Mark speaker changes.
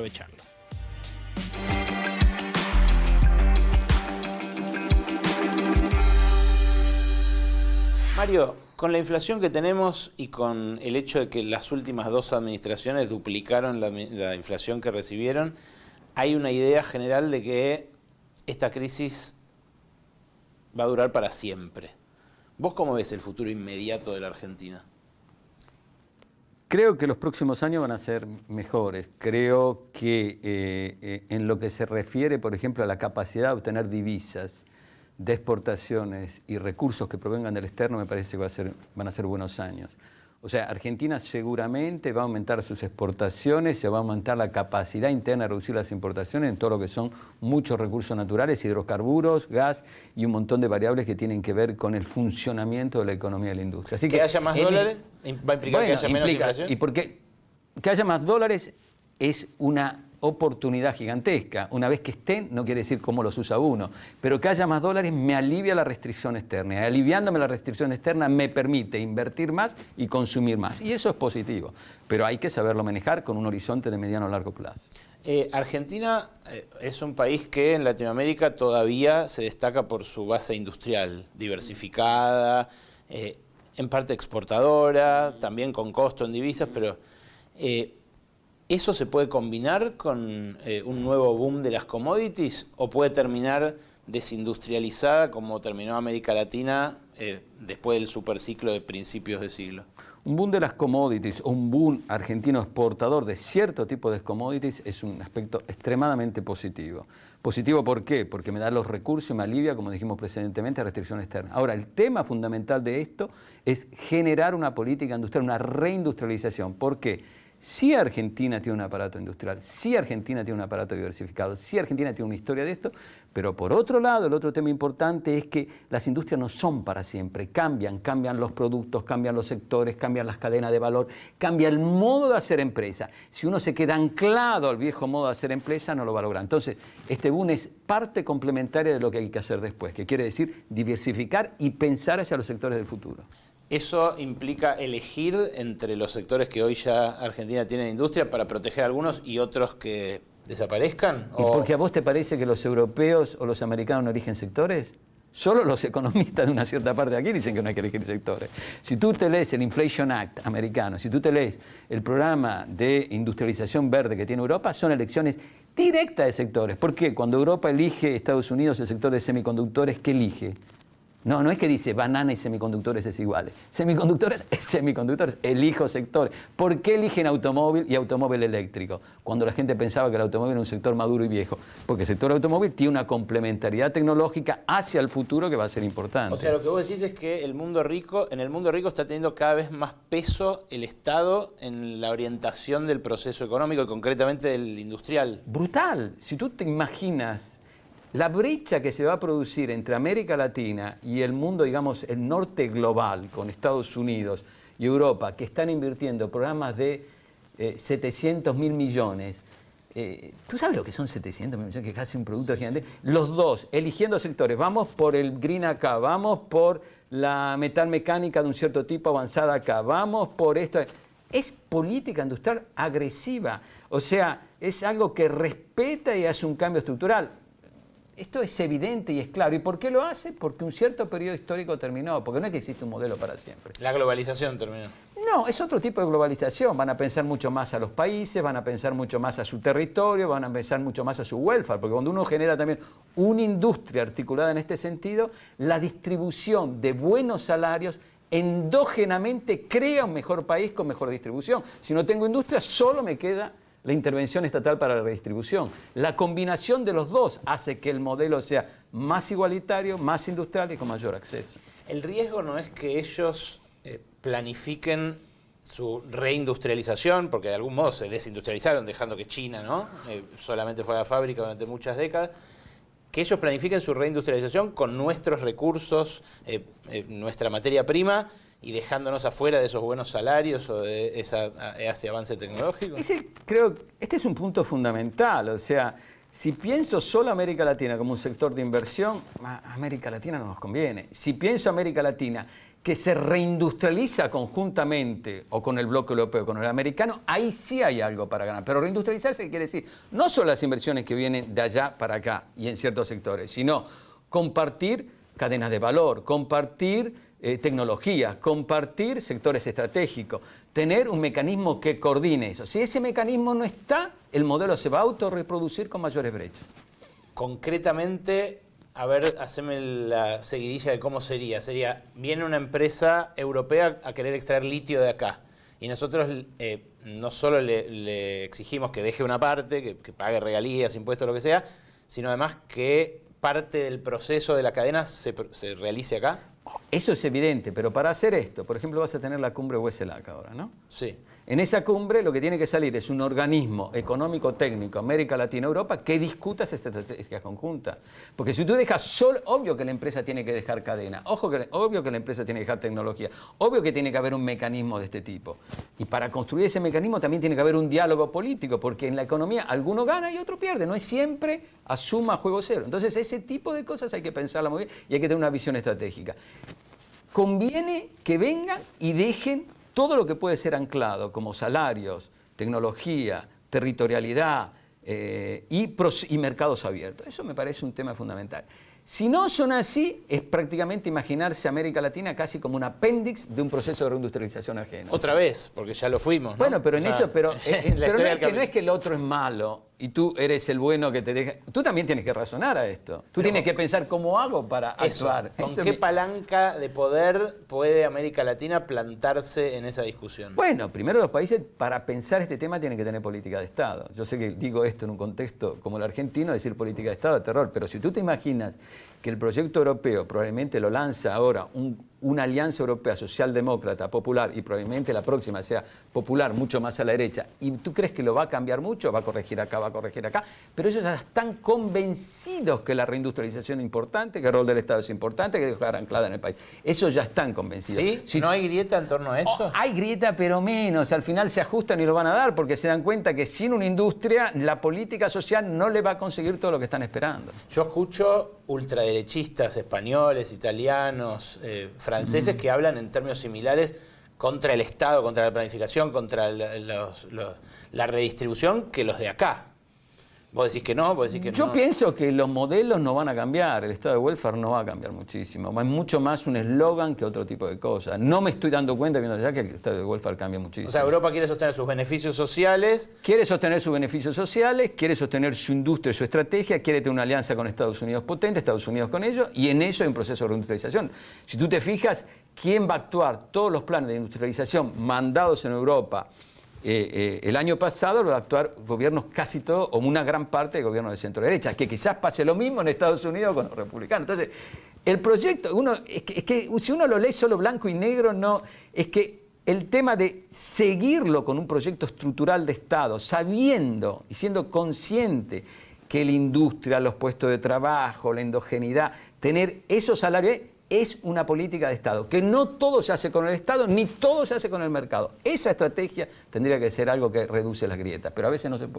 Speaker 1: aprovecharlo.
Speaker 2: Mario, con la inflación que tenemos y con el hecho de que las últimas dos administraciones duplicaron la inflación que recibieron, hay una idea general de que esta crisis va a durar para siempre. ¿Vos cómo ves el futuro inmediato de la Argentina?
Speaker 3: Creo que los próximos años van a ser mejores. Creo que en lo que se refiere, por ejemplo, a la capacidad de obtener divisas, de exportaciones y recursos que provengan del externo, me parece que van a ser buenos años. O sea, Argentina seguramente va a aumentar sus exportaciones, se va a aumentar la capacidad interna de reducir las importaciones en todo lo que son muchos recursos naturales, hidrocarburos, gas y un montón de variables que tienen que ver con el funcionamiento de la economía de la industria. Así
Speaker 2: ¿Que haya más dólares va a implicar que haya menos inflación?
Speaker 3: Y porque que haya más dólares es una oportunidad gigantesca. Una vez que estén, no quiere decir cómo los usa uno, pero que haya más dólares me alivia la restricción externa. Y aliviándome la restricción externa me permite invertir más y consumir más. Y eso es positivo, pero hay que saberlo manejar con un horizonte de mediano a largo plazo.
Speaker 2: Argentina es un país que en Latinoamérica todavía se destaca por su base industrial, diversificada, en parte exportadora, también con costo en divisas, pero ¿eso se puede combinar con un nuevo boom de las commodities o puede terminar desindustrializada como terminó América Latina después del superciclo de principios de siglo?
Speaker 3: Un boom de las commodities o un boom argentino exportador de cierto tipo de commodities es un aspecto extremadamente positivo. ¿Positivo por qué? Porque me da los recursos y me alivia, como dijimos precedentemente, la restricción externa. Ahora, el tema fundamental de esto es generar una política industrial, una reindustrialización. ¿Por qué? Sí Argentina tiene un aparato industrial, sí Argentina tiene un aparato diversificado, sí Argentina tiene una historia de esto, pero por otro lado, el otro tema importante es que las industrias no son para siempre, cambian los productos, cambian los sectores, cambian las cadenas de valor, cambia el modo de hacer empresa. Si uno se queda anclado al viejo modo de hacer empresa, no lo va a lograr. Entonces, este boom es parte complementaria de lo que hay que hacer después, que quiere decir diversificar y pensar hacia los sectores del futuro.
Speaker 2: ¿Eso implica elegir entre los sectores que hoy ya Argentina tiene de industria para proteger a algunos y otros que desaparezcan?
Speaker 3: ¿Y porque a vos te parece que los europeos o los americanos no eligen sectores? Solo los economistas de una cierta parte de aquí dicen que no hay que elegir sectores. Si tú te lees el Inflation Act americano, si tú te lees el programa de industrialización verde que tiene Europa, son elecciones directas de sectores. ¿Por qué? Cuando Europa elige Estados Unidos el sector de semiconductores, ¿qué elige? No es que dice banana y semiconductores es iguales. Semiconductores es semiconductores, elijo sectores. ¿Por qué eligen automóvil y automóvil eléctrico? Cuando la gente pensaba que el automóvil era un sector maduro y viejo. Porque el sector automóvil tiene una complementariedad tecnológica hacia el futuro que va a ser importante.
Speaker 2: O sea, lo que vos decís es que en el mundo rico está teniendo cada vez más peso el Estado en la orientación del proceso económico y concretamente del industrial.
Speaker 3: Brutal. Si tú te imaginas la brecha que se va a producir entre América Latina y el mundo, digamos, el norte global, con Estados Unidos y Europa, que están invirtiendo programas de 700.000 millones. ¿Tú sabes lo que son 700.000 millones? Que es casi un producto gigante. Los dos, eligiendo sectores. Vamos por el green acá, vamos por la metal mecánica de un cierto tipo avanzada acá, vamos por esto. Es política industrial agresiva. O sea, es algo que respeta y hace un cambio estructural. Esto es evidente y es claro. ¿Y por qué lo hace? Porque un cierto periodo histórico terminó, porque no es que existe un modelo para siempre.
Speaker 2: La globalización terminó.
Speaker 3: No, es otro tipo de globalización. Van a pensar mucho más a los países, van a pensar mucho más a su territorio, van a pensar mucho más a su welfare, porque cuando uno genera también una industria articulada en este sentido, la distribución de buenos salarios endógenamente crea un mejor país con mejor distribución. Si no tengo industria, solo me queda la intervención estatal para la redistribución. La combinación de los dos hace que el modelo sea más igualitario, más industrial y con mayor acceso.
Speaker 2: El riesgo no es que ellos planifiquen su reindustrialización, porque de algún modo se desindustrializaron, dejando que China solamente fue a la fábrica durante muchas décadas, que ellos planifiquen su reindustrialización con nuestros recursos, nuestra materia prima, y dejándonos afuera de esos buenos salarios o de ese avance tecnológico?
Speaker 3: Este es un punto fundamental. O sea, si pienso solo América Latina como un sector de inversión, a América Latina no nos conviene. Si pienso América Latina que se reindustrializa conjuntamente o con el bloque europeo o con el americano, ahí sí hay algo para ganar. Pero reindustrializarse, ¿qué quiere decir? No solo las inversiones que vienen de allá para acá y en ciertos sectores, sino compartir cadenas de valor, compartir tecnologías, compartir sectores estratégicos, tener un mecanismo que coordine eso. Si ese mecanismo no está, el modelo se va a autorreproducir con mayores brechas.
Speaker 2: Concretamente, a ver, haceme la seguidilla de cómo sería. Sería, viene una empresa europea a querer extraer litio de acá. Y nosotros no solo le exigimos que deje una parte, que pague regalías, impuestos, lo que sea, sino además que parte del proceso de la cadena se realice acá.
Speaker 3: Eso es evidente, pero para hacer esto, por ejemplo, vas a tener la cumbre Hueselak ahora, ¿no?
Speaker 2: Sí.
Speaker 3: En esa cumbre lo que tiene que salir es un organismo económico técnico, América Latina, Europa, que discuta esa estrategia conjunta. Porque si tú dejas solo, obvio que la empresa tiene que dejar cadena, obvio que la empresa tiene que dejar tecnología, obvio que tiene que haber un mecanismo de este tipo. Y para construir ese mecanismo también tiene que haber un diálogo político, porque en la economía alguno gana y otro pierde, no es siempre a suma juego cero. Entonces ese tipo de cosas hay que pensarla muy bien y hay que tener una visión estratégica. Conviene que vengan y dejen todo lo que puede ser anclado, como salarios, tecnología, territorialidad y mercados abiertos. Eso me parece un tema fundamental. Si no son así, es prácticamente imaginarse América Latina casi como un apéndice de un proceso de reindustrialización ajeno.
Speaker 2: Otra vez, porque ya lo fuimos, ¿no?
Speaker 3: Bueno, pero en eso, pero no es que el otro es malo y tú eres el bueno que te deja. Tú también tienes que razonar a esto. Tú tienes que pensar cómo hago para actuar.
Speaker 2: ¿Con qué palanca de poder puede América Latina plantarse en esa discusión?
Speaker 3: Bueno, primero los países para pensar este tema tienen que tener política de Estado. Yo sé que digo esto en un contexto como el argentino, decir política de Estado es terror, pero si tú te imaginas que el proyecto europeo probablemente lo lanza ahora una alianza europea socialdemócrata, popular, y probablemente la próxima sea popular, mucho más a la derecha, y tú crees que lo va a cambiar mucho, va a corregir acá, pero ellos ya están convencidos que la reindustrialización es importante, que el rol del Estado es importante, que debe quedar anclada en el país. Esos ya están convencidos.
Speaker 2: ¿Sí?
Speaker 3: Si
Speaker 2: ¿No hay grieta en torno a eso?
Speaker 3: Hay grieta, pero menos. Al final se ajustan y lo van a dar, porque se dan cuenta que sin una industria, la política social no le va a conseguir todo lo que están esperando.
Speaker 2: Yo escucho ultraderechistas españoles, italianos, franceses que hablan en términos similares contra el Estado, contra la planificación, contra la redistribución que los de acá. ¿Vos decís que no? ¿Vos decís que
Speaker 3: Yo
Speaker 2: no?
Speaker 3: pienso que los modelos no van a cambiar, el estado de welfare no va a cambiar muchísimo, es mucho más un eslogan que otro tipo de cosas. No me estoy dando cuenta, viendo ya, que el estado de welfare cambia muchísimo.
Speaker 2: O sea, Europa quiere sostener sus beneficios sociales.
Speaker 3: Quiere sostener sus beneficios sociales, quiere sostener su industria y su estrategia, quiere tener una alianza con Estados Unidos potente, Estados Unidos con ellos, y en eso hay un proceso de reindustrialización. Si tú te fijas, ¿quién va a actuar? Todos los planes de industrialización mandados en Europa el año pasado lo va a actuar gobiernos casi todos, o una gran parte de gobiernos de centro-derecha, que quizás pase lo mismo en Estados Unidos con los republicanos. Entonces, el proyecto, es que si uno lo lee solo blanco y negro, no, es que el tema de seguirlo con un proyecto estructural de Estado, sabiendo y siendo consciente que la industria, los puestos de trabajo, la endogeneidad, tener esos salarios, es una política de Estado, que no todo se hace con el Estado, ni todo se hace con el mercado. Esa estrategia tendría que ser algo que reduce las grietas, pero a veces no se puede.